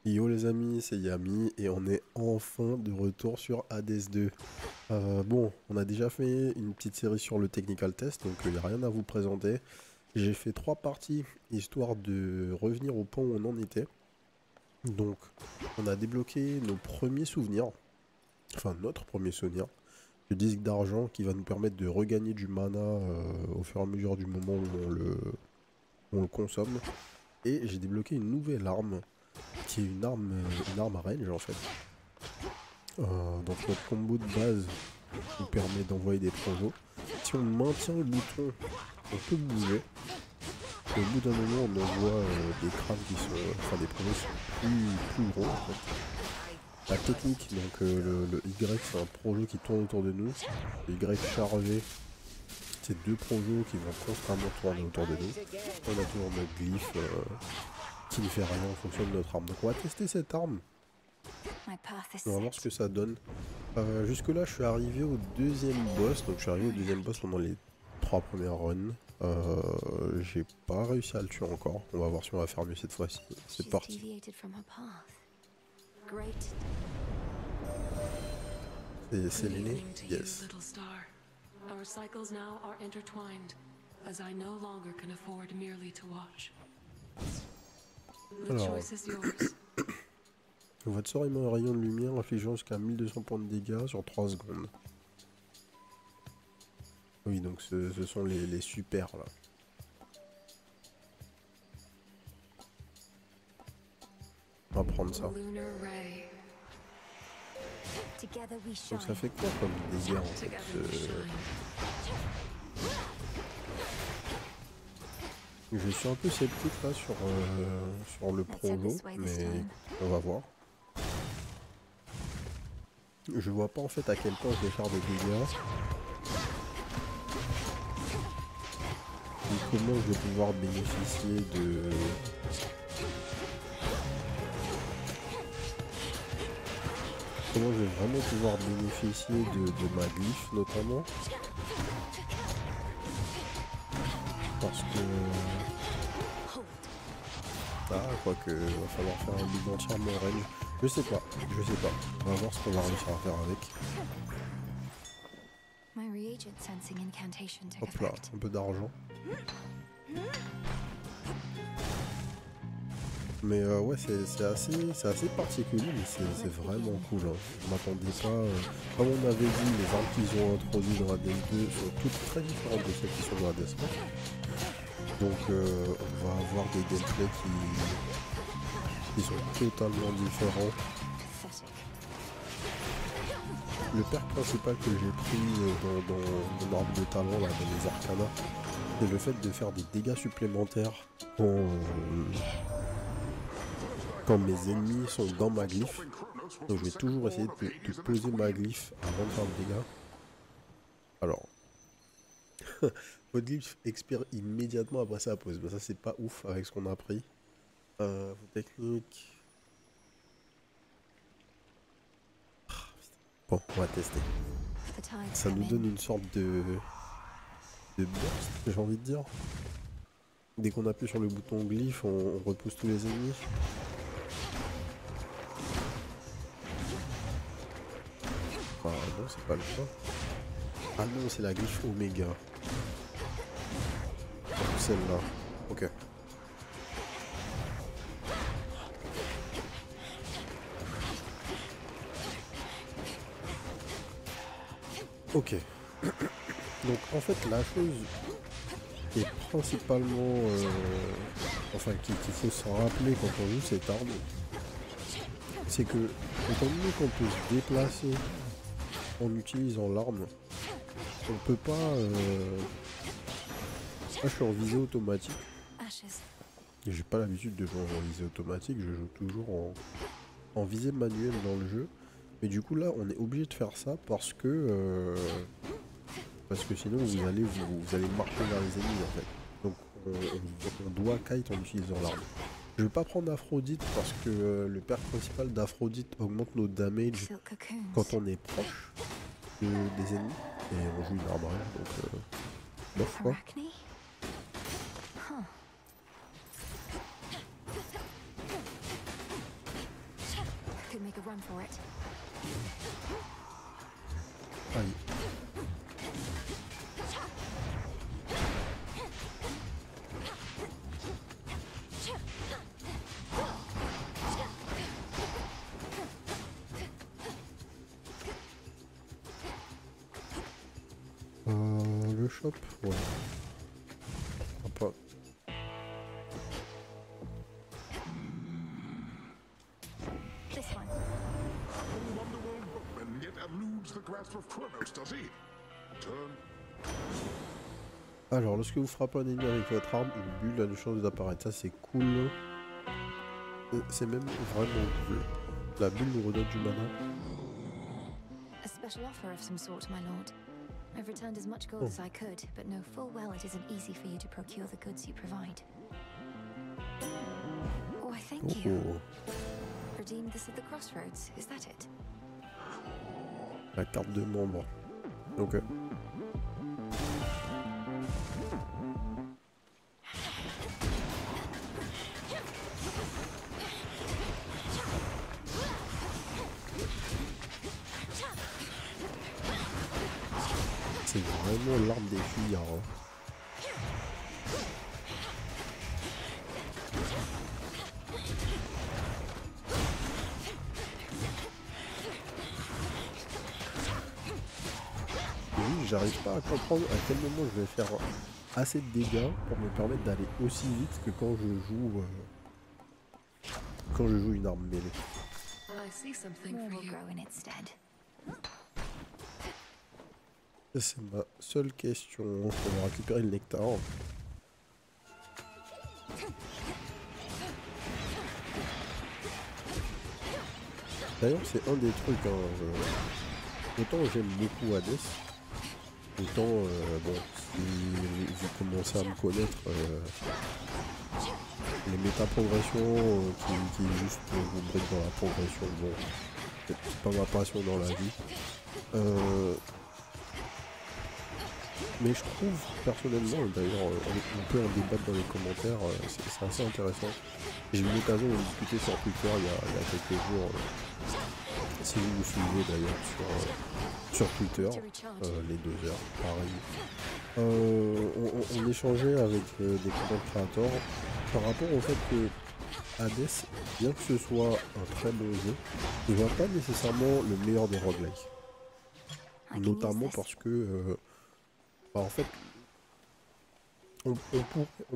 Yo les amis, c'est Yami et on est enfin de retour sur Hades 2. Bon, on a déjà fait une petite série sur le technical test, donc il n'y a rien à vous présenter. J'ai fait 3 parties, histoire de revenir au point où on en était. Donc, on a débloqué nos premiers souvenirs, enfin notre premier souvenir, le disque d'argent qui va nous permettre de regagner du mana au fur et à mesure du moment où on le consomme. Et j'ai débloqué une nouvelle arme, qui est une arme à range en fait. Donc notre combo de base nous permet d'envoyer des projos. Si on maintient le bouton, on peut bouger. Et au bout d'un moment, on envoie des crânes qui sont, enfin des projos qui sont plus gros en fait. La technique, donc le Y, c'est un projo qui tourne autour de nous. Le Y chargé, c'est deux projos qui vont constamment tourner autour de nous. On a toujours notre glyphe qui ne fait rien en fonction de notre arme. Donc on va tester cette arme. On va voir ce que ça donne. Jusque là je suis arrivé au deuxième boss. Donc je suis arrivé au deuxième boss pendant les 3 premières runs. J'ai pas réussi à le tuer encore. On va voir si on va faire mieux cette fois-ci. C'est parti. C'est l'aîné? Yes. Our cycles now are intertwined, as I no longer can afford merely to watch. The Alors, choice is yours. votre sort émet un rayon de lumière infligeant jusqu'à 1200 points de dégâts sur 3 secondes. Oui, donc ce sont les super là. On va prendre ça. Lunar ray. Donc ça fait quoi comme dégâts en fait Together we shine. Je suis un peu sceptique là sur le projo, mais on va voir. Je vois pas en fait à quel point je vais faire de dégâts. Et comment je vais pouvoir bénéficier de... Comment je vais vraiment pouvoir bénéficier de ma glyphe notamment. Parce que... Ah, quoique, va falloir faire un build entièrement range. Je sais pas. On va voir ce qu'on va réussir à faire avec. Hop là, un peu d'argent. Mais ouais, c'est assez particulier, mais c'est vraiment cool. Hein. Je m'attendais pas... comme on avait dit, les armes qu'ils ont introduites dans Hades 2 sont toutes très différentes de celles qui sont dans Hades 1. Donc on va avoir des gameplays qui sont totalement différents. Le perk principal que j'ai pris dans mon arbre de talent, là, dans les arcanas, c'est le fait de faire des dégâts supplémentaires quand mes ennemis sont dans ma glyphe. Donc je vais toujours essayer de poser ma glyphe avant de faire le dégât. Alors, votre glyphe expire immédiatement après sa pose. Mais ça c'est pas ouf avec ce qu'on a appris. Vos techniques... Bon, on va tester. Ça nous donne une sorte de burst, j'ai envie de dire. Dès qu'on appuie sur le bouton glyphe, on repousse tous les ennemis. Ah non, c'est pas le cas. Ah non, c'est la glyphe Oméga. Celle-là. Ok. Ok. Donc en fait la chose qui est principalement... enfin qu'il faut s'en rappeler quand on joue cette arme, c'est que étant donné qu'on peut se déplacer en utilisant l'arme, on peut pas... Moi je suis en visée automatique. Et j'ai pas l'habitude de jouer en visée automatique, je joue toujours en visée manuelle dans le jeu. Mais du coup là on est obligé de faire ça parce que sinon vous allez marcher vers les ennemis en fait. Donc on doit kite en utilisant l'arme. Je vais pas prendre Aphrodite parce que le perk principal d'Aphrodite augmente nos damage quand on est proche des ennemis. Et on joue une arme range, donc bof quoi. make a run for it. Aïe. Le shop, ouais. Pas. This one. Wonderworld bookman yet eludes the grasp of Kronos, does he? Turn. Alors, lorsque vous frappez un ennemi avec votre arme, une bulle a une chance d'apparaître. Ça, c'est cool. C'est même vraiment cool. La bulle nous redonne du mana. A special offer of some sort, my lord. I've returned as much gold as I could, but know full well it isn't easy for you to procure the goods you provide. Oh, I thank you. Oh. Redeemed this at the crossroads, is that it? La carte de membre. Ok. C'est vraiment l'arme des fuyards. Hein. Oui, j'arrive pas à comprendre à quel moment je vais faire assez de dégâts pour me permettre d'aller aussi vite que quand je joue une arme mêlée. I see something More for will you. grow in its stead. C'est ma seule question. On va récupérer le nectar. D'ailleurs, c'est un des trucs. Hein, autant j'aime beaucoup Hades, autant, bon, si vous commencez à me connaître, les méta-progressions qui juste vous briquent dans la progression, bon, c'est pas ma passion dans la vie. Mais je trouve personnellement, d'ailleurs on peut en débattre dans les commentaires, c'est assez intéressant. J'ai eu l'occasion de discuter sur Twitter il y a quelques jours, si vous me suivez d'ailleurs sur Twitter, les 2 heures, pareil. On échangeait avec des content créateurs par rapport au fait que Hades, bien que ce soit un très bon jeu, ne va pas nécessairement le meilleur des roguelikes. Notamment parce que en fait, on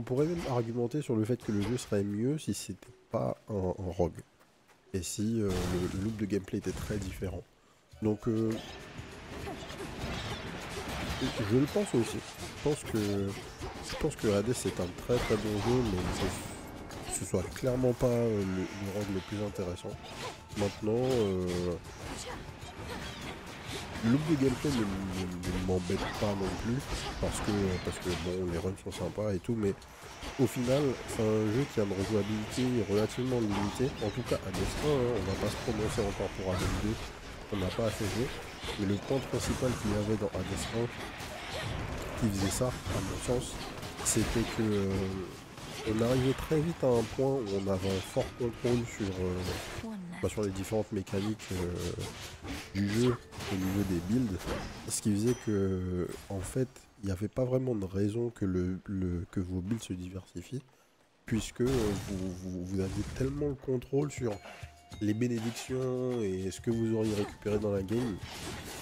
pourrait même argumenter sur le fait que le jeu serait mieux si c'était pas un rogue. Et si le loop de gameplay était très différent. Donc, je le pense aussi. Je pense que Hades est un très très bon jeu, mais que ce soit clairement pas le rogue le plus intéressant. Maintenant, le loop de gameplay ne m'embête pas non plus, parce que bon, les runs sont sympas et tout, mais au final, c'est un jeu qui a une rejouabilité relativement limitée. En tout cas, Hades 1, hein, on va pas se prononcer encore pour Hades 2, on n'a pas assez joué. Mais le point principal qu'il y avait dans Hades 1, qui faisait ça, à mon sens, c'était que on arrivait très vite à un point où on avait un fort contrôle sur les différentes mécaniques du jeu au niveau des builds, ce qui faisait que en fait il n'y avait pas vraiment de raison que que vos builds se diversifient, puisque vous aviez tellement le contrôle sur les bénédictions et ce que vous auriez récupéré dans la game,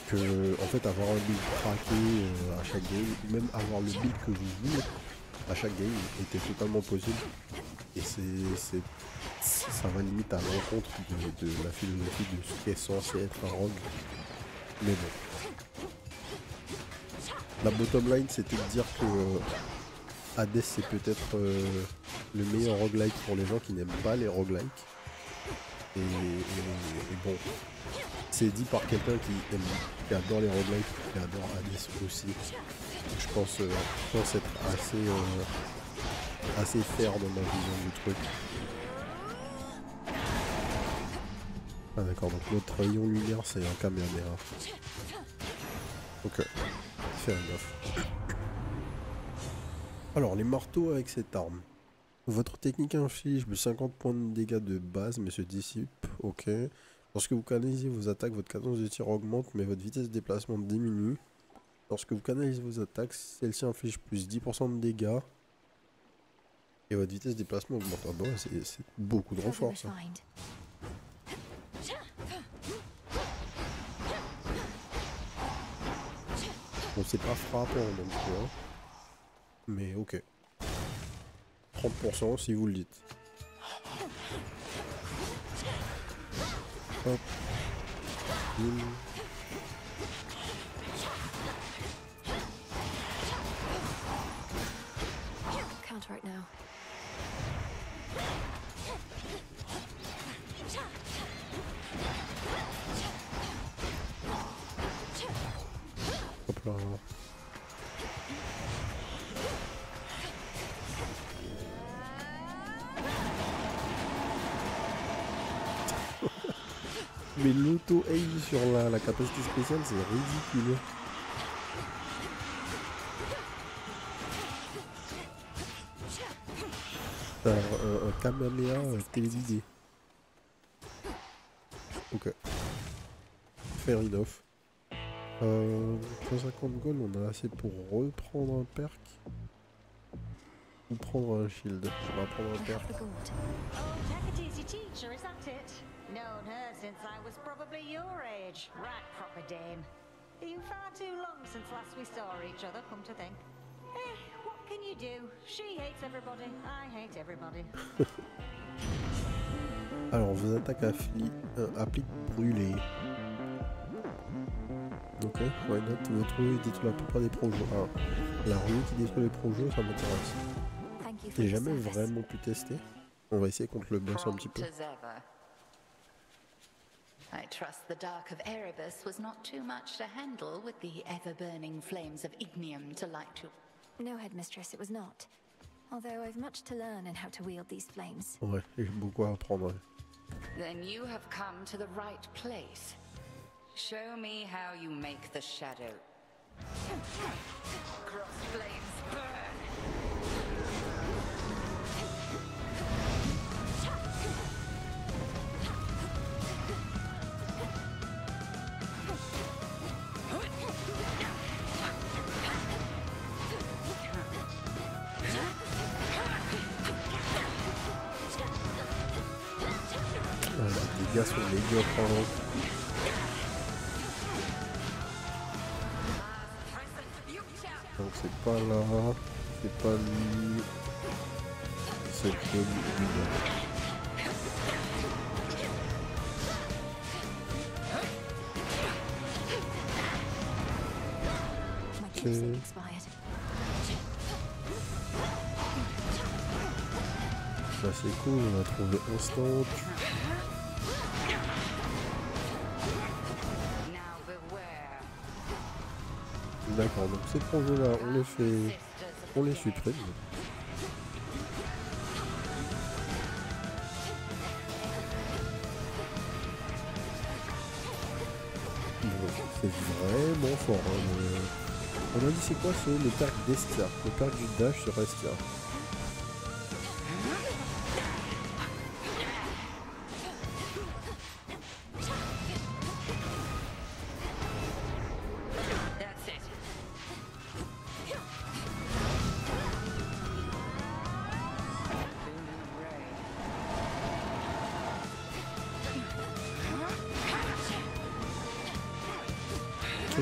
que en fait avoir un build craqué à chaque game, même avoir le build que vous voulez à chaque game était totalement possible. Et ça va limite à l'encontre de la philosophie de ce qui est censé être un rogue. Mais bon. La bottom line, c'était de dire que Hades c'est peut-être le meilleur roguelike pour les gens qui n'aiment pas les roguelikes. Et bon, c'est dit par quelqu'un qui adore les roguelikes, qui adore Hades aussi. Je pense être assez fair dans ma vision du truc. Ah d'accord, donc notre rayon lumière c'est un Kamehameha. Ok, fair enough. Alors les marteaux avec cette arme. Votre technique inflige 50 points de dégâts de base mais se dissipe, ok. Lorsque vous canalisez vos attaques, votre cadence de tir augmente, mais votre vitesse de déplacement diminue. Lorsque vous canalisez vos attaques, celle-ci inflige plus 10% de dégâts. Et votre vitesse de déplacement augmente. Ah bah ouais, c'est beaucoup de renfort ça. Bon, c'est pas frappant donc tu vois. Mais ok. 30% si vous le dites. Hop. Can't right now. Hop là. Mais l'auto-aim sur la capacité spéciale, c'est ridicule. T'as un Kamehameha télévisé. Ok. Fair enough. 150 gold, on a assez pour reprendre un perk. Ou prendre un shield. On va prendre un perk. The gourd. Oh, Hecate's your teacher, is that it? Known her since I was probably your age. Right proper dame. Been far too long since last we saw each other, come to think. Eh, what can you do? She hates everybody, I hate everybody. Alors, vos attaques appliquent brûlé. Ok, why not? Votre rue détruit la plupart des projets. Ah, la rue qui détruit les projets, ça m'intéresse. Thank you for J'ai your jamais service. vraiment pu tester. On va essayer contre le boss un petit peu. Prompt as ever. I trust the Dark of Erebus was not too much to handle with the ever-burning flames of ignium to light you. No, Headmistress, it was not. Although I've much to learn in how to wield these flames. Ouais, j'ai beaucoup à apprendre. Then you have come to the right place. Show me how you make the shadow. Cross flames burn. Ah, les dégâts sont médiocres. Donc c'est pas là, c'est pas lui, c'est que lui. My keepsake expired. Ça c'est cool, on a trouvé instant. Now beware. D'accord, donc ces projets là on les fait, on les supprime. Bon, c'est vraiment fort. Hein, on a dit c'est quoi? C'est le perk d'Estia, le perk du dash sur Estia. That's it. Ok.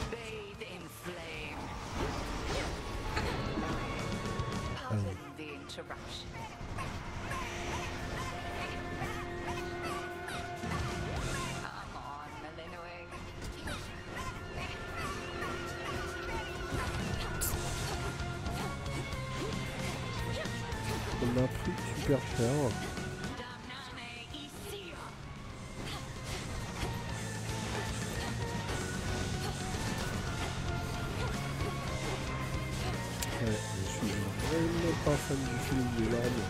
Bathe in flame. Pardon the interruption. Come on, Malinowing. On a pris super cher. Damname Isia. Ouais, je suis vraiment pas fan du film de l'âme.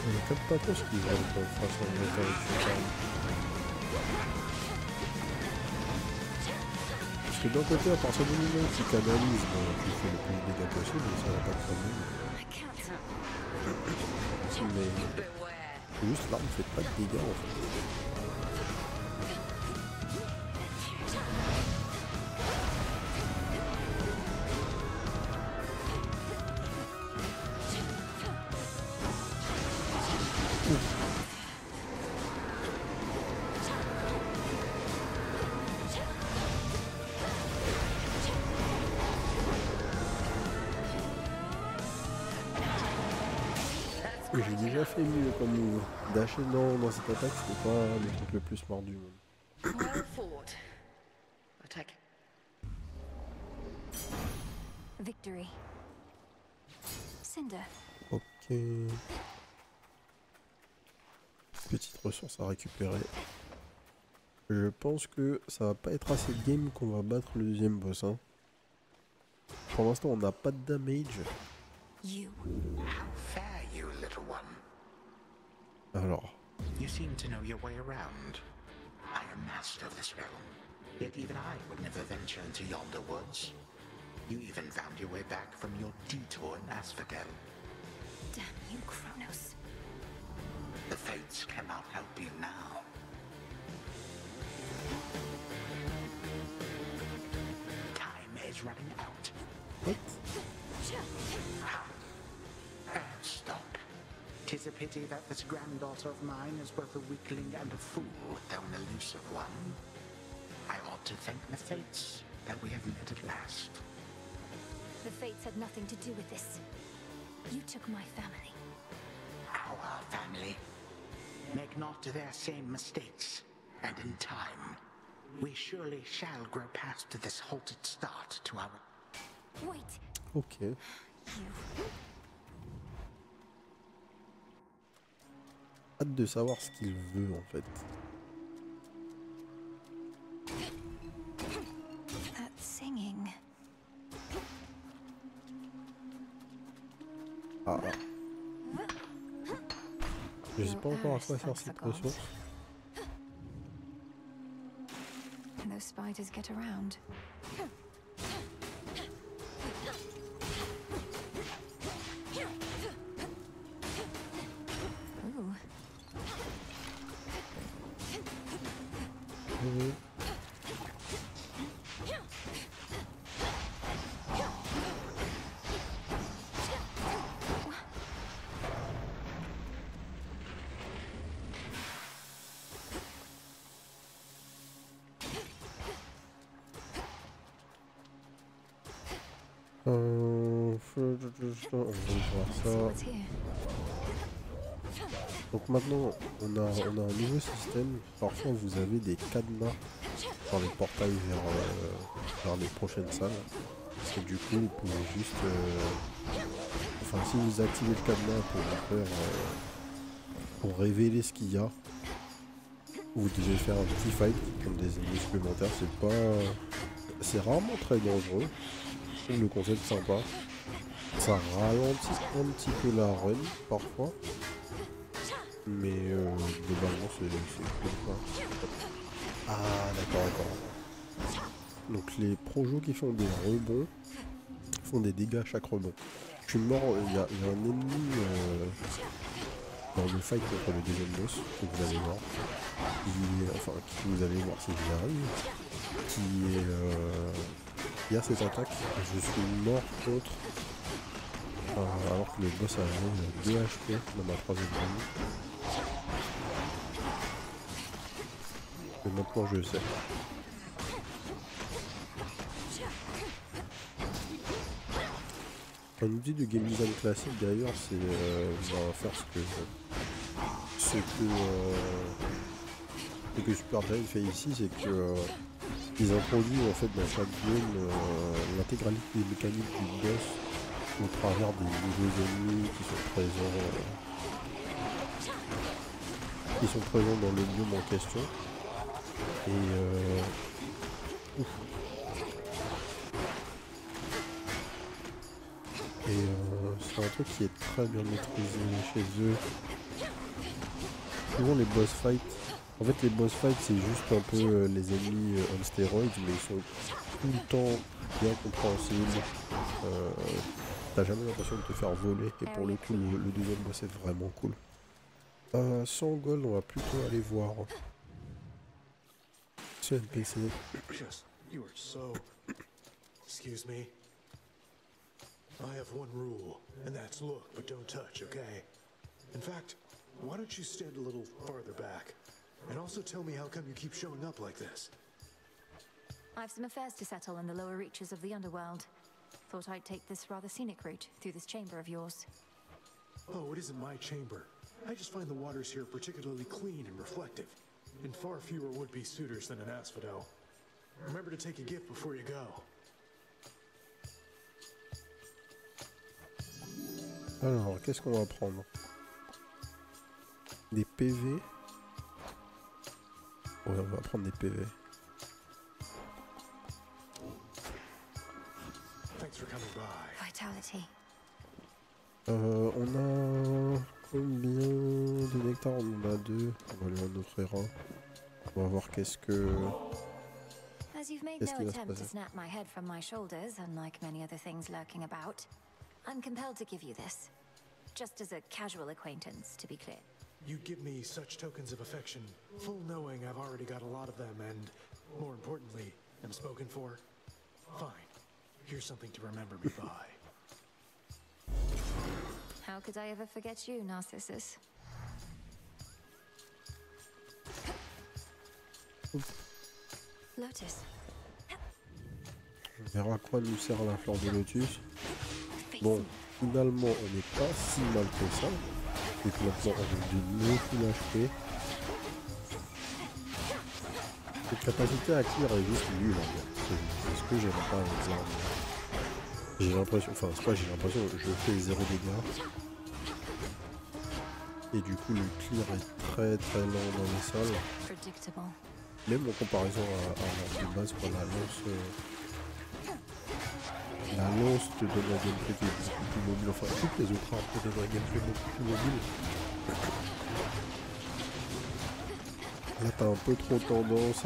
On ne capte pas trop ce qu'ils veulent qu'on fasse en mettant avec cette arme. que d'un côté, à partir du moment où tu canalises, tu fais le plus de dégâts possible, et ça n'a pas de problème. I can't. Mais juste l'arme fait pas de dégâts en fait. J'ai déjà fait mieux comme move. Dasher dans cette attaque, c'était pas le truc le plus smart du monde. Well fought. Attack. Victory. Cinder. Ok. Petite ressource à récupérer. Je pense que ça va pas être assez de game qu'on va battre le deuxième boss. Hein. Pour l'instant, on n'a pas de damage. You. How fair, you little one. Alors, You seem to know your way around. I am master of this realm, yet even I would never venture into yonder woods. You even found your way back from your detour in Asphodel. Damn you, Kronos. The fates cannot help you now. Time is running out. what? Stop. 'Tis a pity that this granddaughter of mine is both a weakling and a fool, though an elusive one. I ought to thank the fates that we have met at last. The fates had nothing to do with this. You took my family. Our family. Make not their same mistakes, and in time, we surely shall grow past this halted start to our... Wait, Ok. you. Hâte de savoir ce qu'il veut en fait. That singing. Ah. Je sais pas encore à quoi sert cette ressource. Those spiders get around. Ooh. Mhm. On va voir See ça. what's here. Donc maintenant, on a un nouveau système. Parfois, vous avez des cadenas dans les portails vers les prochaines salles. Et du coup, vous pouvez juste... enfin, si vous activez le cadenas pour vous faire... pour révéler ce qu'il y a, vous devez faire un petit fight comme des ennemis supplémentaires. C'est pas... c'est rarement très dangereux. Je trouve le concept sympa. Ça ralentit un petit peu la run parfois. Mais globalement c'est cool quoi. Ah d'accord. Donc les projos qui font des rebonds font des dégâts à chaque rebond. Je suis mort, il y a un ennemi dans le fight contre le deuxième boss que vous allez voir. Qui vous allez voir si j'y arrive. Qui a cette attaque. Je suis mort contre. Alors que le boss avait 2 HP dans ma troisième run. Et maintenant je sais. Un outil de game design classique d'ailleurs, c'est on va faire ce que Super Giant fait ici, c'est que ils introduisent en fait dans chaque zone l'intégralité des mécaniques du boss au travers des nouveaux ennemis qui sont présents dans le biome en question. Et c'est un truc qui est très bien maîtrisé chez eux. Souvent les boss fights En fait, les boss fights, c'est juste un peu les ennemis on steroids, mais ils sont tout le temps bien compréhensibles. T'as jamais l'impression de te faire voler. Et pour le coup, le deuxième boss est vraiment cool. Sans gold, on va plutôt aller voir ce NPC. Just, you are so... Excuse me? I have one rule, and that's look, but don't touch, okay? In fact, why don't you stand a little farther back? And also tell me how come you keep showing up like this? I've some affairs to settle in the lower reaches of the underworld. Thought I'd take this rather scenic route through this chamber of yours. Oh, it isn't my chamber. I just find the waters here particularly clean and reflective, and far fewer would-be suitors than an asphodel. Remember to take a gift before you go. Alors, qu'est-ce qu'on va prendre? Des PV. Ouais, on va prendre des PV. Thanks for coming by. Vitality. On a combien de nectar? On en a 2. On va aller en offrir un. On va voir qu'est-ce que... As you've made Qu'est-ce no qui va se attempt to passer? snap my head from my shoulders, unlike many other things lurking about, I'm compelled to give you this. Just as a casual acquaintance, to be clear. You give me such tokens of affection, full knowing I've already got a lot of them and, more importantly, am spoken for. Fine. Here's something to remember me by. How could I ever forget you, Narcissus? Lotus. On verra à quoi nous sert la fleur de lotus. Bon, finalement, on n'est pas si mal que ça. Et puis maintenant, on a de nouveau full HP. Cette capacité à clear est juste nulle en fait. C'est ce que j'aime pas avec les armes. J'ai l'impression, enfin c'est pas j'ai l'impression, je fais 0 dégâts. Et du coup le clear est très très lent dans les sols. Predictable. Même en comparaison à l'arme de base, quoi, la lance te donne un gameplay qui est beaucoup plus mobile. Enfin toutes les autres armes te donnent un gameplay beaucoup plus mobile. Là t'as un peu trop tendance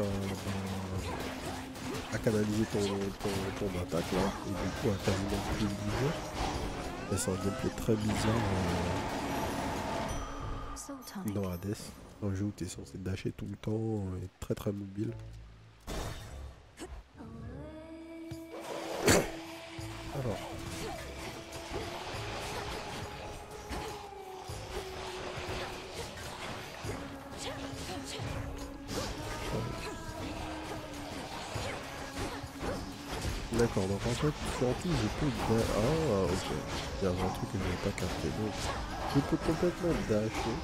à canaliser ton attaque là, et du coup à quasiment plus bouger. Et c'est un gameplay très bizarre dans Hades, un jeu où t'es censé dasher tout le temps et très très mobile. Alors. D'accord, donc en fait, surtout je peux... Ah, ok. Il y avait un truc que je n'avais pas capté. Donc, je peux complètement dasher.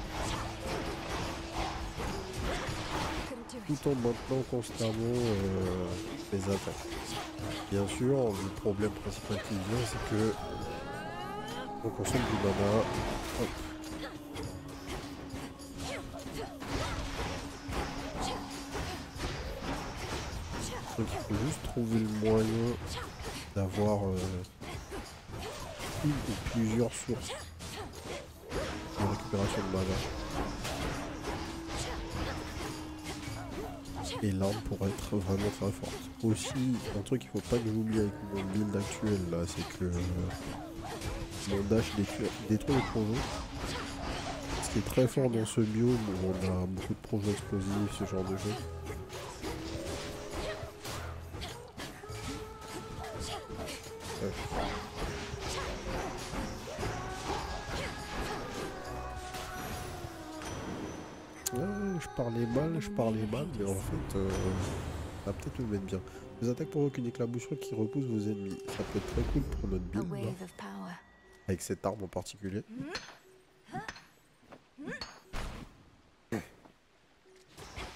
Tout en maintenant constamment les attaques. Bien sûr, le problème principal qui vient, c'est que on consomme du mana. Hop. Donc il faut juste trouver le moyen d'avoir une ou plusieurs sources de récupération de mana. Et l'arme pourrait être vraiment très forte. Aussi, un truc qu'il faut pas que j'oublie avec mon build actuel là, c'est que mon dash détruit les projets. Ce qui est très fort dans ce biome où on a beaucoup de projets explosifs, ce genre de jeu. Je parlais mal, mais en fait, ça va peut-être me mettre bien. Les attaques provoquent une éclaboussure qui repousse vos ennemis. Ça peut être très cool pour notre build, là. Avec cette arme en particulier.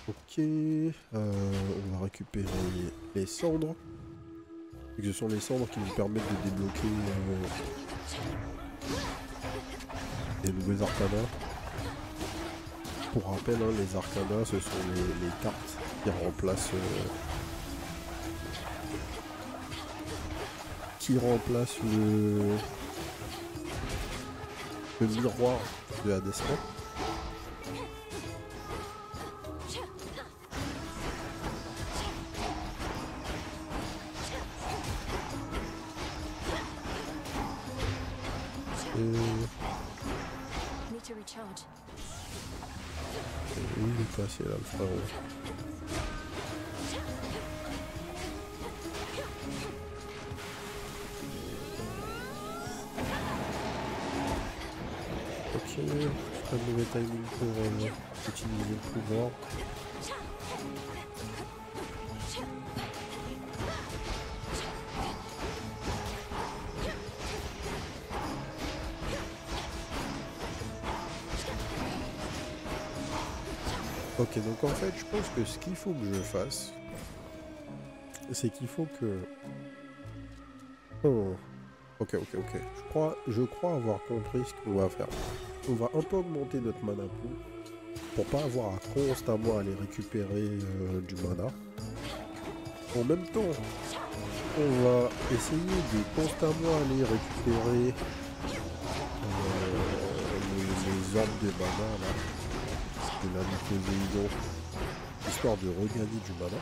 Ok, on va récupérer les cendres. Et que ce sont les cendres qui nous permettent de débloquer des nouvelles arcanas. Pour rappel, hein, les arcanas, ce sont les cartes qui remplacent le miroir de Hades. Need to recharge. Il est cassé là, le frérot. Ok, pas de mauvais timing pour utiliser le pouvoir. Ok, donc en fait, je pense que ce qu'il faut que je fasse, c'est qu'il faut que... Oh. Ok. Je crois avoir compris ce qu'on va faire. On va un peu augmenter notre mana pool pour pas avoir à constamment aller récupérer du mana. En même temps, on va essayer de constamment aller récupérer les orbes de mana là, de la Mycoseido, histoire de regagner du mana.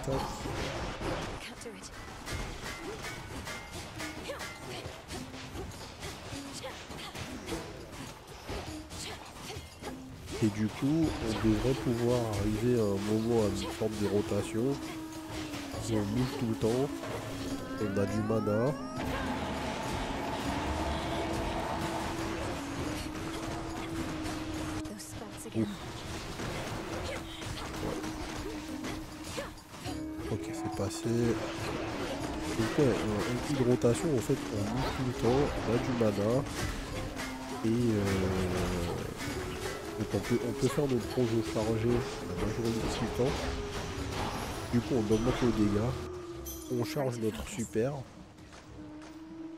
Tac. Can't do it. Et du coup, on devrait pouvoir arriver à un moment à une forme de rotation. On bouge tout le temps. On a du mana. Those spots again. Ok, c'est passé. Donc ouais, un coup de rotation, en fait, on bouge tout le temps. On a du mana. Et donc on peut faire notre projo chargé la majorité du temps. Du coup on augmente le dégât. On charge notre super.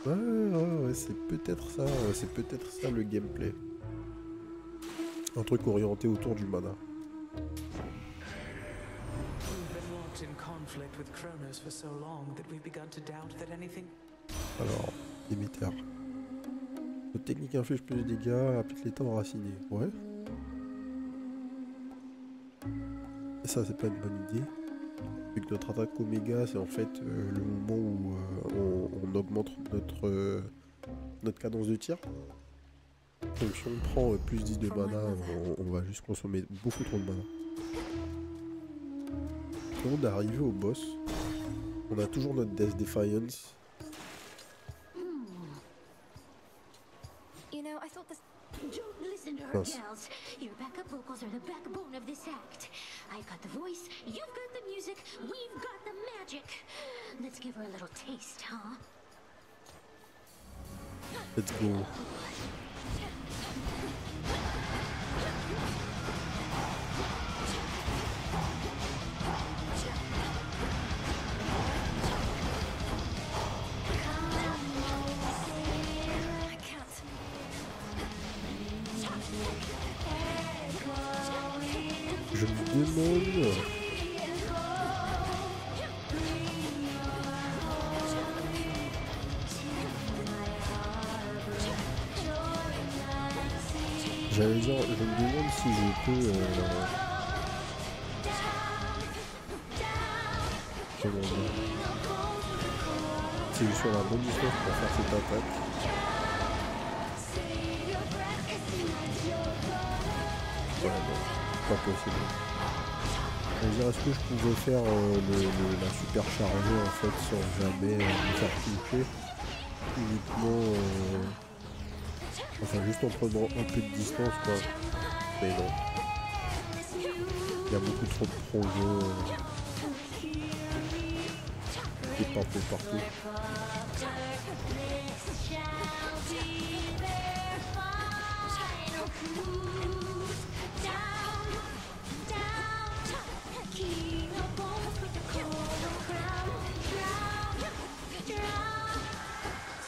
Ouais, c'est peut-être ça le gameplay. Un truc orienté autour du mana. Alors, Déméter. Notre technique inflige plus de dégâts, applique l'état enraciné. Ouais. Ça, c'est pas une bonne idée. Vu que notre attaque Oméga, c'est en fait le moment où on augmente notre cadence de tir. Donc si on prend plus 10 de mana, on va juste consommer beaucoup trop de mana. On est arrivé au boss. On a toujours notre Death Defiance. You know, I thought this. Don't listen to her, gals. Your backup vocals are the backbone of this act. I've got the voice, you've got the music, we've got the magic. Let's give her a little taste, huh? Let's go. Je me demande... J'allais dire, je me demande si je peux... Comment dire, si je suis à la bonne distance pour faire cette attaque. Ouais, non, pas possible. J'allais dire, est-ce que je pouvais faire la super chargée en fait sans jamais me faire toucher, uniquement enfin juste en prenant un peu de distance quoi. Mais non, il y a beaucoup trop de projets éparpillés partout.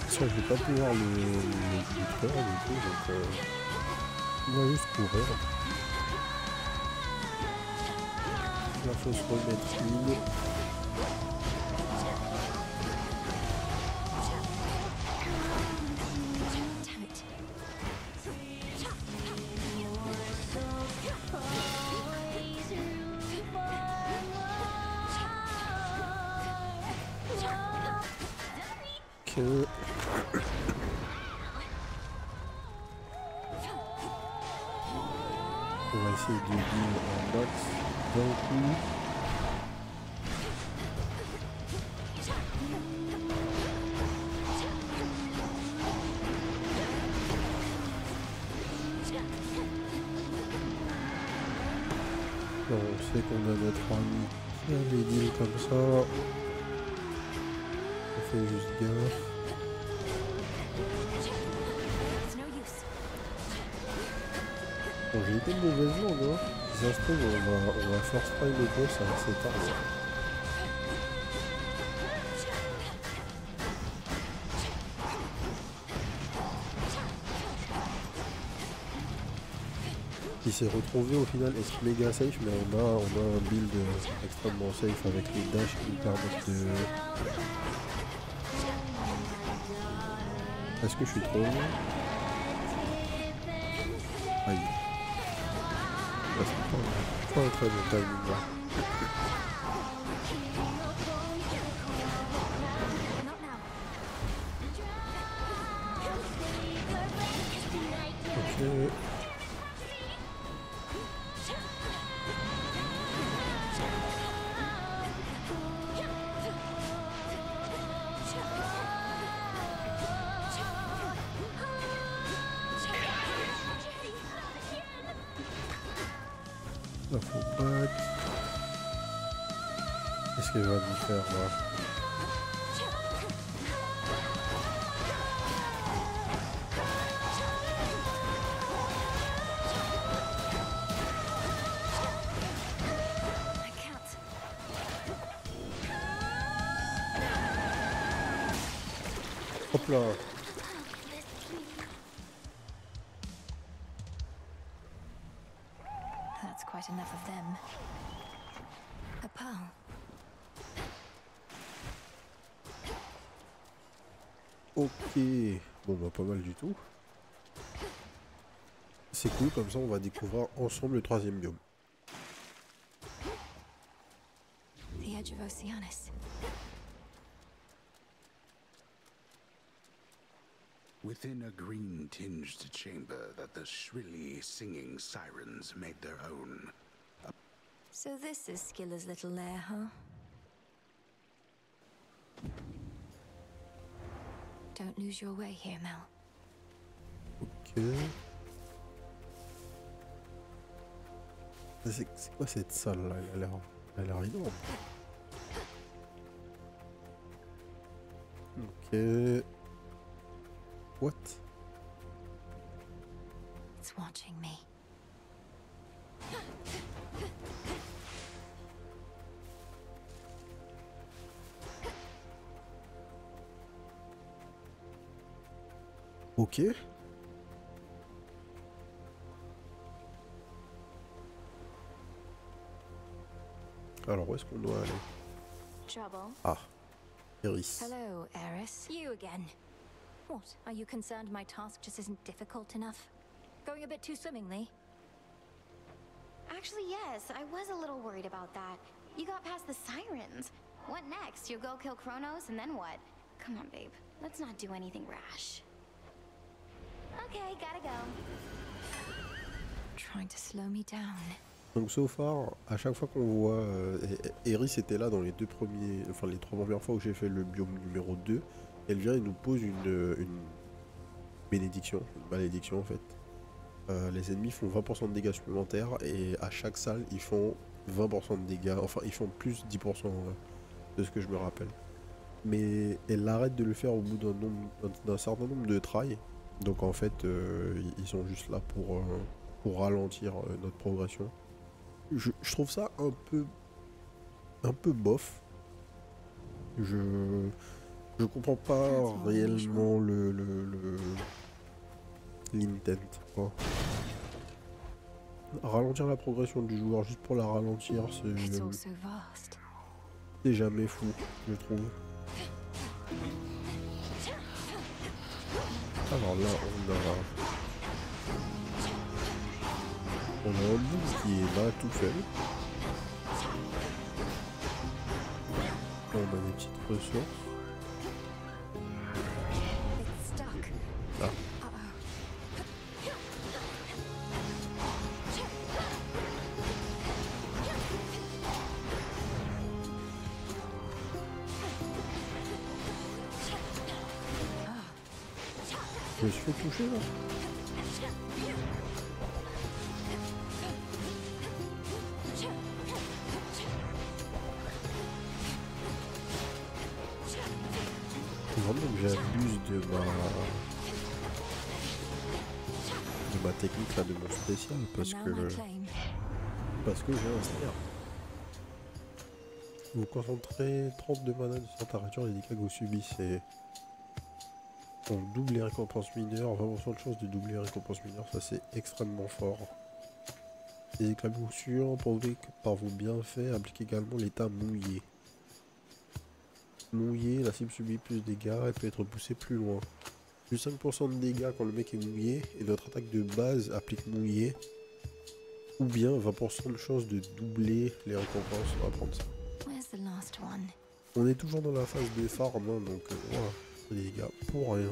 Ça, je vais pas pouvoir le faire du coup, donc on va juste courir. Il faut se remettre une. Ok. On va essayer de deal un max d'un coup. Là, on sait qu'on a notre ami qui a les deals comme ça. On fait juste gaffe. Bon, j'ai été de mauvaise langue, hein. Si ça se trouve, on va first try le boss assez tard. Il s'est retrouvé au final être méga safe, mais on a un build extrêmement safe avec les dash qui nous permettent de... Est-ce que je suis trop loin? Aïe. Là, c'est pas un très bon timing là. Ok. Là, faut pas... Qu'est-ce qu'elle va nous faire là? Hop là. That's quite enough of them. A pearl. Ok. Bon bah pas mal du tout. C'est cool, comme ça on va découvrir ensemble le troisième biome. The edge of Oceanus. Within a green-tinged chamber that the shrilly singing sirens made their own. So this is Skiller's little lair, huh? Don't lose your way here, Mel. Ok. C'est quoi cette salle là? Elle a l'air énorme. Ok. What? It's watching me. Ok. Alors où est-ce qu'on doit aller? Trouble? Ah, Eris. Hello, Eris. You again. What? Are you concerned my task just isn't difficult enough? Going a bit too swimmingly? Actually, yes, I was a little worried about that. You got past the sirens. What next? You go kill Kronos, and then what? Come on, babe. Let's not do anything rash. Okay, gotta go. Trying to slow me down. Donc so far, à chaque fois qu'on voit Eris était là dans les deux premiers, enfin les trois premières fois où j'ai fait le biome numéro 2, elle vient et nous pose une bénédiction, une malédiction en fait. Les ennemis font 20% de dégâts supplémentaires et à chaque salle ils font 20% de dégâts, enfin ils font plus 10% de ce que je me rappelle. Mais elle arrête de le faire au bout d'un certain nombre de tries, donc en fait ils sont juste là pour ralentir notre progression. Je trouve ça un peu bof. Je comprends pas réellement l'intent, quoi. Ralentir la progression du joueur juste pour la ralentir, c'est jamais fou, je trouve. Alors là, on a un bout qui est là tout seul. On a des petites ressources. me suis fait toucher là. Vraiment que j'abuse de ma technique là, de mon spécial parce que j'ai un snare. Vous concentrez 32 mana de cette réduire les dégâts que vous subissez. Donc double les récompenses mineures, 20% de chance de doubler les récompenses mineures, ça c'est extrêmement fort. Les éclaboussures provoquées par vos bienfaits appliquent également l'état mouillé. Mouillé, la cible subit plus de dégâts et peut être poussée plus loin. Plus 5% de dégâts quand le mec est mouillé et notre attaque de base applique mouillé. Ou bien 20% de chance de doubler les récompenses, on va prendre ça. On est toujours dans la phase de farm, hein, donc voilà, les dégâts pour rien.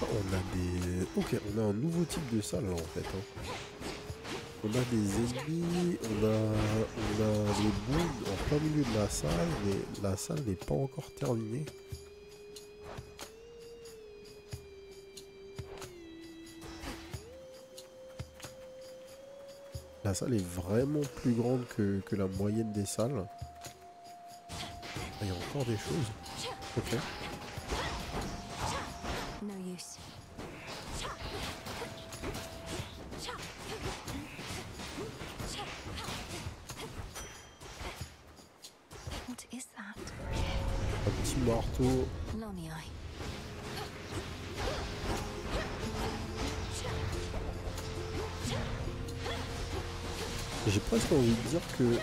On a des... Ok, on a un nouveau type de salle là, en fait. Hein. On a des ennemis, on a des boules en plein milieu de la salle, mais la salle n'est pas encore terminée. La salle est vraiment plus grande que la moyenne des salles. Il y a encore des choses. Ok. Un petit marteau. J'ai presque envie de dire que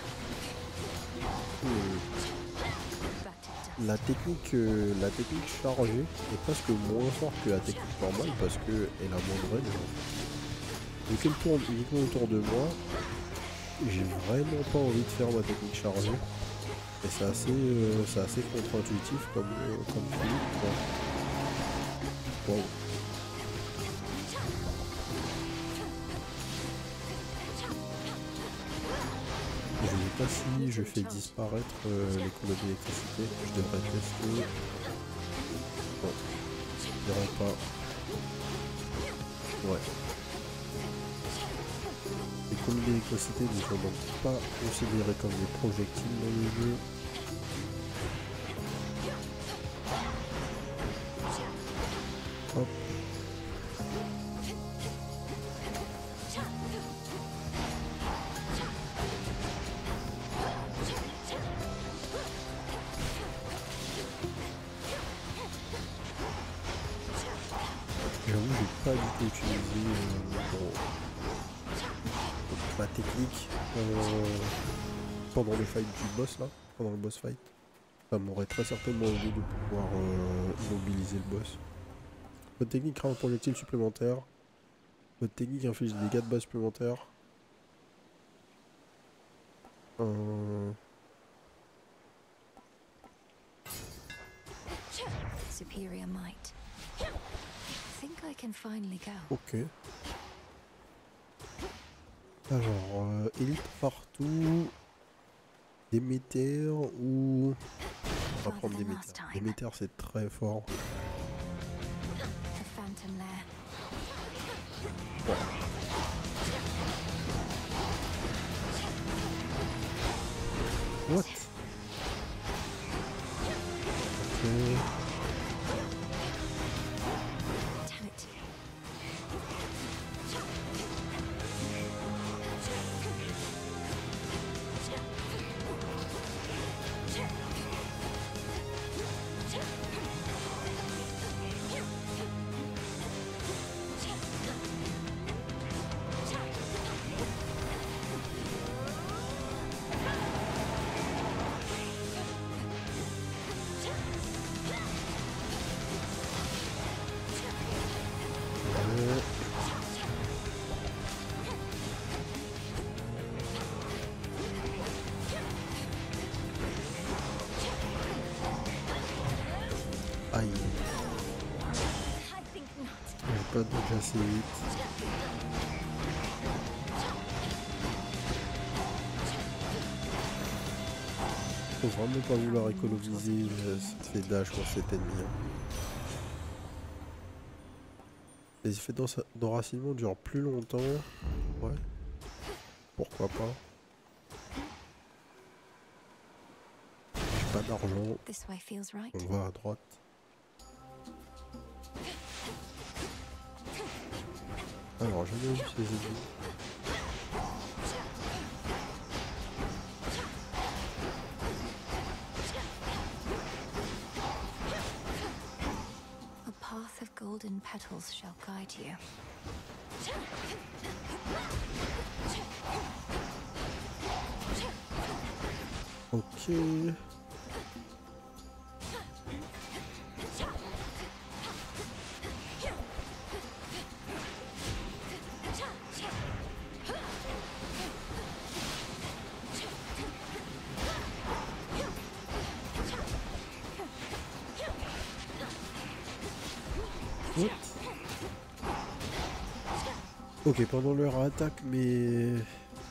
la technique chargée est presque moins forte que la technique normale parce qu'elle a moins de range. Vu qu'elle tourne uniquement autour de moi, j'ai vraiment pas envie de faire ma technique chargée. Et c'est assez contre-intuitif comme film. Wow. Je ne sais pas si je fais disparaître les combats d'électricité. Je devrais tester. Bon, je dirais pas. Ouais. Les combats d'électricité ne sont donc pas considérés comme des projectiles dans le jeu. Hop. J'avoue, j'ai pas du tout utilisé ma technique pendant le fight du boss là, pendant le boss fight. Ça m'aurait très certainement aidé de pouvoir immobiliser le boss. Votre technique crée un projectile supplémentaire. Votre technique inflige des dégâts de base supplémentaires. Superior might. I think I can finally go. Ok. Alors, élite partout. Déméter ou... On va prendre Déméter. Déméter c'est très fort. Ouais. What? Ok. Aïe. J'ai pas dodge assez vite. Faut vraiment pas vouloir économiser cette fait dash pour cet ennemi. Hein. Les effets d'enracinement durent plus longtemps. Ouais. Pourquoi pas. J'ai pas d'argent. On va à droite. Alors, j'ai vu ces ennemis. Golden petals shall guide you. Ok. Ok, pendant leur attaque, mais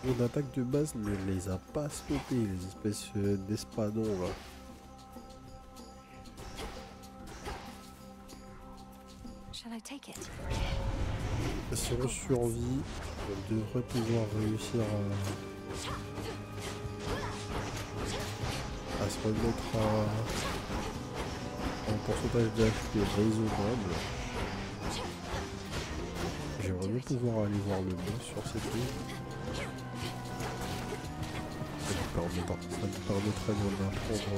mon attaque de base ne les a pas stoppés, les espèces d'espadons là. Si on survit, on devrait pouvoir réussir à se remettre à un pourcentage d'HP raisonnable. J'aimerais bien pouvoir aller voir le boss sur cette île. Ça me permettrait d'en apprendre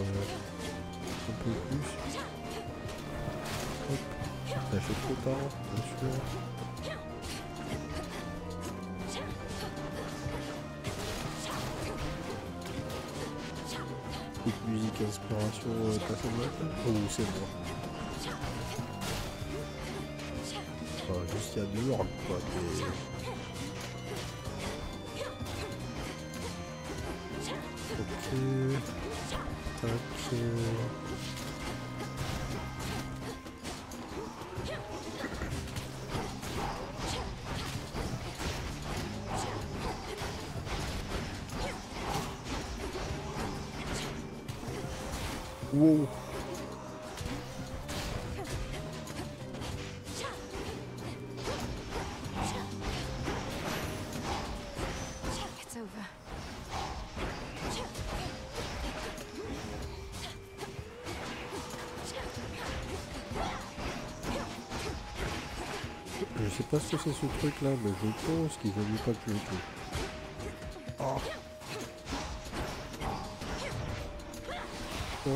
un peu plus. Hop, j'achète trop tard, bien sûr. Petite musique inspiration personnelle. Oh, c'est moi. Juste il y a deux ordres quoi, mais... Ok... Tac... Wow. Je sais pas ce que c'est ce truc là, mais je pense qu'il vaut mieux pas que je le tue. Oh. Oh.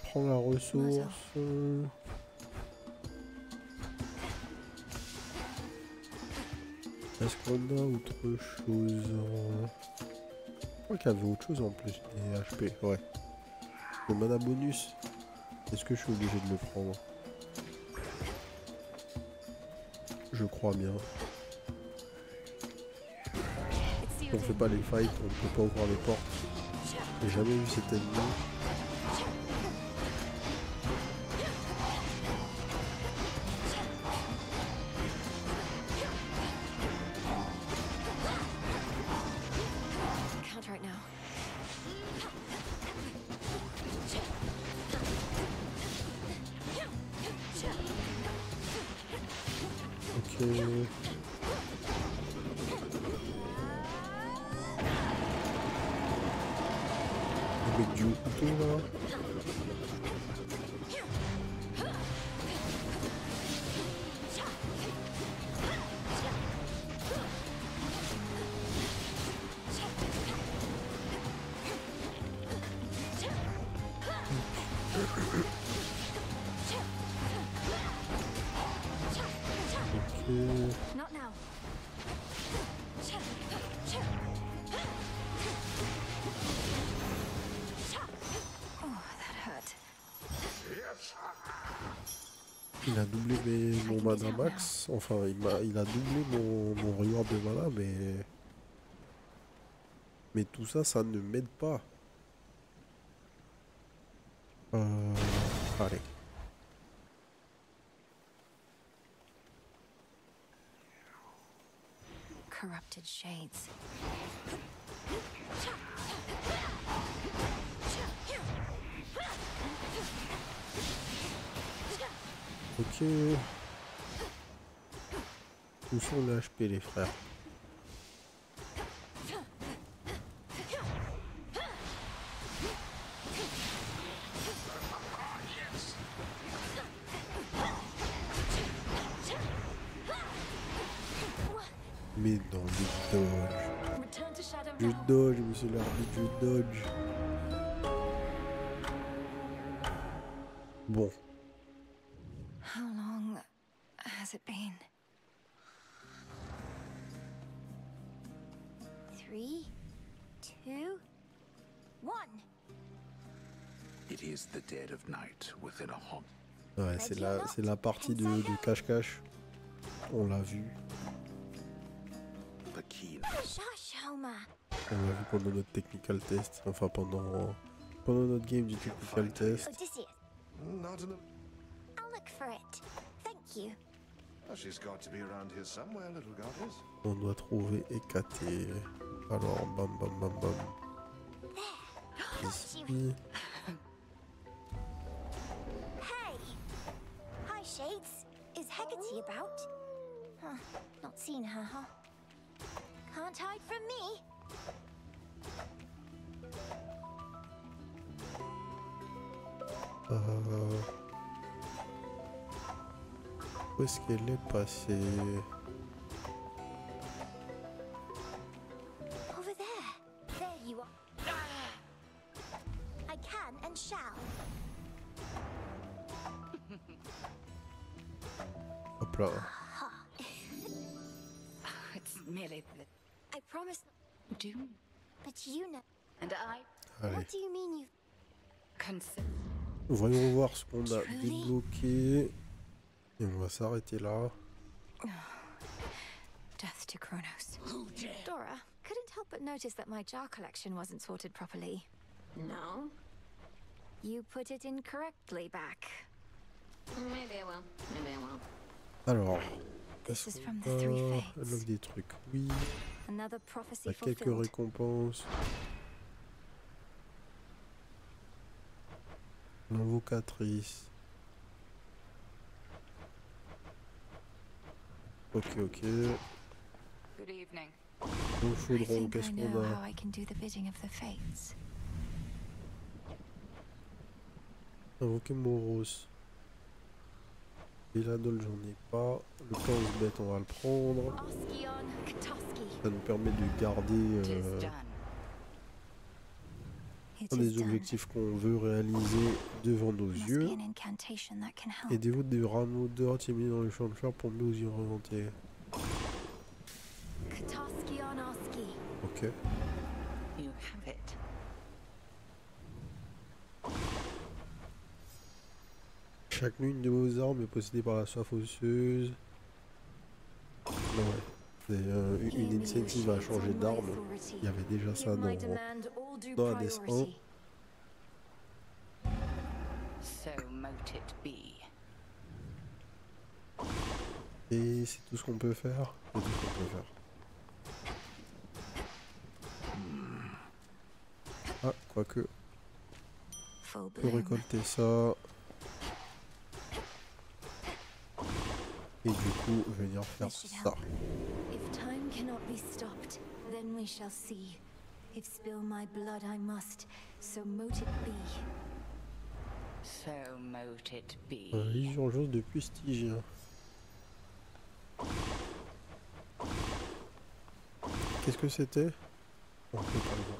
Prends la ressource. Est-ce qu'on a autre chose? Je crois qu'il y avait autre chose en plus des HP, ouais. Le mana bonus. Est-ce que je suis obligé de le prendre? Je crois bien. On fait pas les fights, on ne peut pas ouvrir les portes. J'ai jamais vu cet ennemi. Ok. Le mec du haut couteau là. Il a doublé mon mana max, enfin il a doublé mon reward de mana, mais tout ça, ça ne m'aide pas. Allez. Corrupted shades. Ok. Où sont les HP les frères? Mais non, du dodge. Return to Shadow Du Realm. dodge, monsieur l'arbitre, du dodge. Bon. How long has it been? 3, 2, 1. It is the dead of night within a haunt. Ouais, c'est la partie de cache-cache. On l'a vu. The key. Shush, Homer. On l'a vu pendant notre technical test. Enfin, pendant notre game du technical test. Odysseus, Not in a... I'll look for it. Thank you. Oh, she's got to be around here somewhere, little goddess. On doit trouver Hécaté. Alors, bam bam bam bam. Ici. Hey! Hi, Shades. Is Hecate about? Huh, not seen her, huh? Can't hide from me. Où est-ce qu'elle est passée? Over there. There you are. I can and shall. Hop là. It's merely that I promise. do, But you know. and I Allez. What do you mean you? consider. Voyons voir ce qu'on a débloqué. Et on va s'arrêter là. Death to Kronos. Dora, couldn't help but notice that my jar collection wasn't sorted properly. No? You put it incorrectly back. Maybe I will. Maybe I won't. Alors, This est-ce is from qu'on the Three a Fates. log des trucs? Oui. Another Il y prophecy a quelques fulfilled. récompenses. L'invocatrice. Ok, ok. Good evening. Le I chaudron, think I qu'est-ce qu'on know a? how I can do the bidding of the fates. Invoquer Moros. Eladol, j'en ai pas. Le pense bête, on va le prendre. Oskion Katoski. Ça nous permet de garder It is done. It un is des done. objectifs qu'on veut réaliser devant nos Must yeux. be an incantation that can help. Aidez-vous des rameaux d'or mis dans le champ de fleurs pour mieux vous y orienter. Katoskion Oski. Ok. You have it. Chaque nuit, une de vos armes est possédée par la soif osseuse. Ouais. C'est une incentive à changer d'arme. Il y avait déjà ça dans Hades 1. So mote it be. Et c'est tout ce qu'on peut faire. C'est tout ce qu'on peut faire. Ah, quoique. Full On peut bloom. récolter ça. Et du coup, venir faire This should ça. help. If time cannot be stopped, then we shall see. If spill my blood I must, so mote it be. So mote it be. Résurgence de Pustigien. Qu'est-ce que c'était? On peut pas le voir.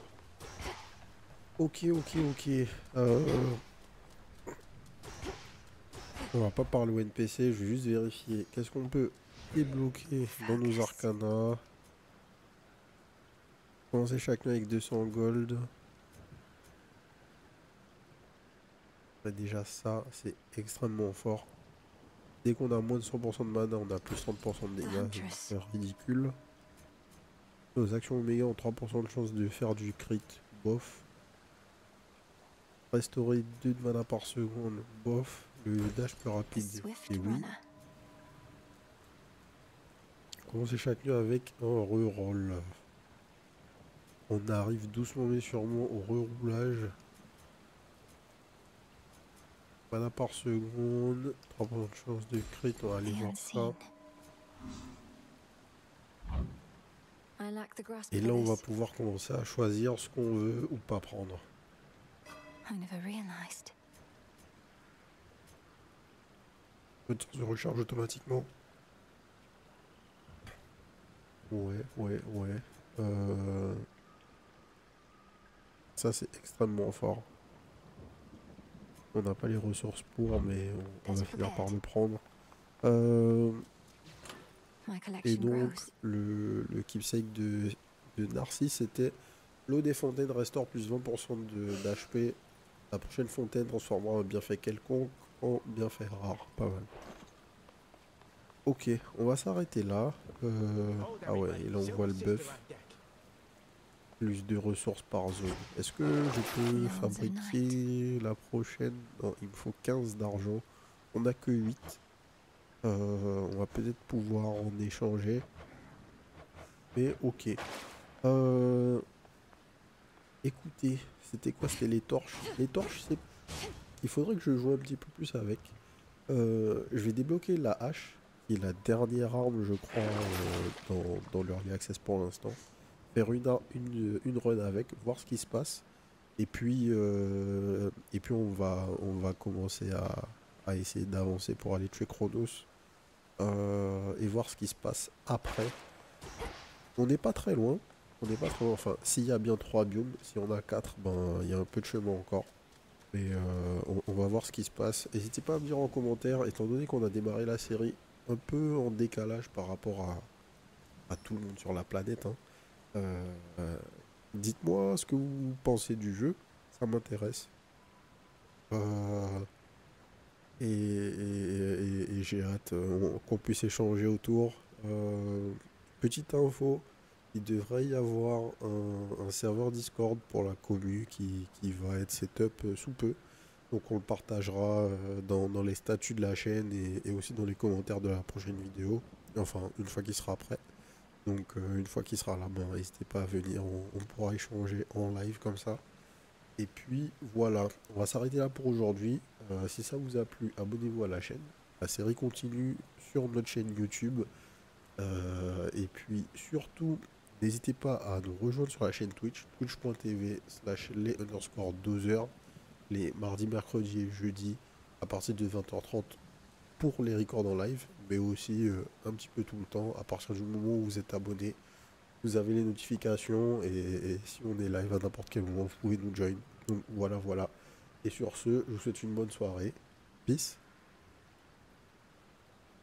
Ok, ok, ok. On va pas parler au NPC, je vais juste vérifier. Qu'est-ce qu'on peut débloquer dans nos arcanas? Commencer chaque nuit avec 200 gold. Bah, déjà ça, c'est extrêmement fort. Dès qu'on a moins de 100% de mana, on a plus 30% de dégâts. C'est ridicule. Nos actions Oméga ont 3% de chance de faire du crit. Bof. Restaurer 2 de mana par seconde, bof. Le dash plus rapide, et oui. Commencer chaque nuit avec un reroll. On arrive doucement mais sûrement au reroulage. Mana par seconde, 3% de chance de crit, on va aller voir ça. Et là on va pouvoir commencer à choisir ce qu'on veut ou pas prendre. Le temps se recharge automatiquement. Ouais. Ça c'est extrêmement fort. On n'a pas les ressources pour, mais on va finir par le prendre. Et donc le keepsake de Narcisse c'était l'eau des fontaines restaure plus 20% d'HP. La prochaine fontaine transformera un bienfait quelconque en bienfait rare. Pas mal. Ok, on va s'arrêter là. Ah ouais, et là on voit le buff. Plus de ressources par zone. Est-ce que je peux fabriquer la prochaine? Non, il me faut 15 d'argent. On n'a que 8. On va peut-être pouvoir en échanger. Mais ok. Écoutez, c'était quoi? C'était les torches. Les torches, c'est... Il faudrait que je joue un petit peu plus avec. Je vais débloquer la hache, qui est la dernière arme, je crois, dans l'Early Access pour l'instant. Faire une run avec, voir ce qui se passe. Et puis on va commencer à essayer d'avancer pour aller tuer Chronos. Et voir ce qui se passe après. On n'est pas très loin. Enfin, s'il y a bien 3 biomes, si on a 4, ben il y a un peu de chemin encore. Mais on va voir ce qui se passe. N'hésitez pas à me dire en commentaire, étant donné qu'on a démarré la série un peu en décalage par rapport à tout le monde sur la planète. Hein. Dites-moi ce que vous pensez du jeu, ça m'intéresse. Et j'ai hâte qu'on puisse échanger autour. Petite info, il devrait y avoir un serveur Discord pour la commu qui va être setup sous peu. Donc on le partagera dans les statuts de la chaîne et aussi dans les commentaires de la prochaine vidéo. Enfin, une fois qu'il sera prêt. Donc une fois qu'il sera là, ben, n'hésitez pas à venir, on pourra échanger en live comme ça. Et puis voilà, on va s'arrêter là pour aujourd'hui. Si ça vous a plu, abonnez-vous à la chaîne. La série continue sur notre chaîne YouTube. Et puis surtout, n'hésitez pas à nous rejoindre sur la chaîne Twitch, twitch.tv/les_dozers, les mardis, mercredis et jeudis à partir de 20h30 pour les records en live, mais aussi un petit peu tout le temps. À partir du moment où vous êtes abonné, vous avez les notifications et si on est live à n'importe quel moment, vous pouvez nous join. Donc voilà. Et sur ce, je vous souhaite une bonne soirée. Peace.